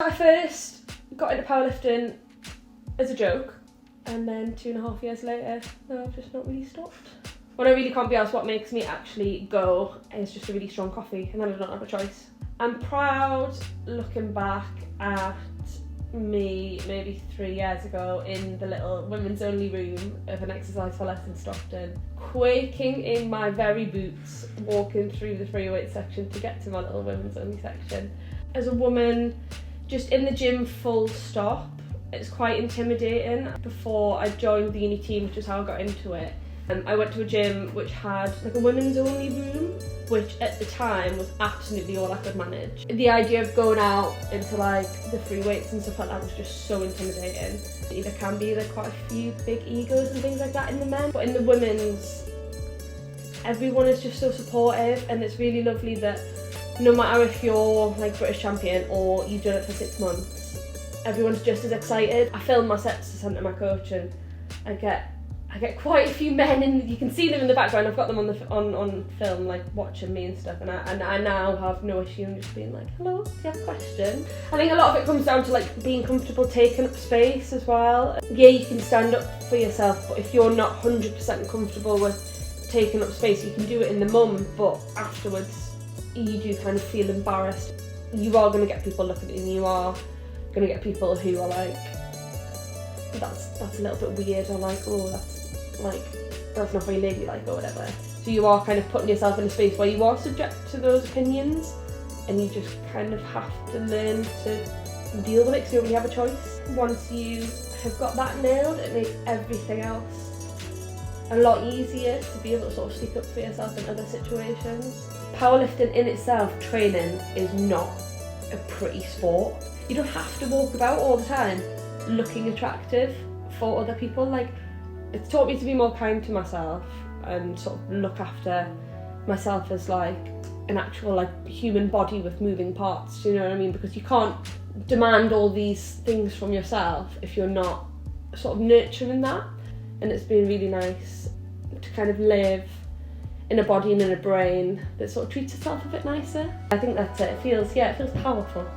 I first got into powerlifting as a joke, and then 2.5 years later, no, I've just not really stopped. When I really can't be asked what makes me actually go, is just a really strong coffee, and then I don't have a choice. I'm proud looking back at me maybe 3 years ago in the little women's only room of an exercise for less in Stockton, quaking in my very boots, walking through the free weight section to get to my little women's only section. As a woman, just in the gym full stop, it's quite intimidating. Before I joined the uni team, which is how I got into it, I went to a gym which had like a women's only room, which at the time was absolutely all I could manage. The idea of going out into like the free weights and stuff like that was just so intimidating. There can be like quite a few big egos and things like that in the men, but in the women's, everyone is just so supportive, and it's really lovely that no matter if you're like British champion or you've done it for 6 months, everyone's just as excited. I film my sets to send to my coach, and I get quite a few men, and you can see them in the background. I've got them on film, like watching me and stuff, and I now have no issue in just being like, hello, do you have a question? I think a lot of it comes down to like being comfortable taking up space as well. Yeah, you can stand up for yourself, but if you're not 100% comfortable with taking up space, you can do it in the mum, but afterwards you do kind of feel embarrassed. You are going to get people looking at you, and you are going to get people who are like, that's a little bit weird, or like, oh, that's not very ladylike or whatever. So you are kind of putting yourself in a space where you are subject to those opinions, and you just kind of have to learn to deal with it because you don't really have a choice. Once you have got that nailed, it makes everything else a lot easier to be able to sort of speak up for yourself in other situations. Powerlifting in itself, training, is not a pretty sport. You don't have to walk about all the time looking attractive for other people. Like, it's taught me to be more kind to myself and sort of look after myself as like an actual like human body with moving parts, do you know what I mean? Because you can't demand all these things from yourself if you're not sort of nurturing that. And it's been really nice to kind of live in a body and in a brain that sort of treats itself a bit nicer. I think that's it. It feels powerful.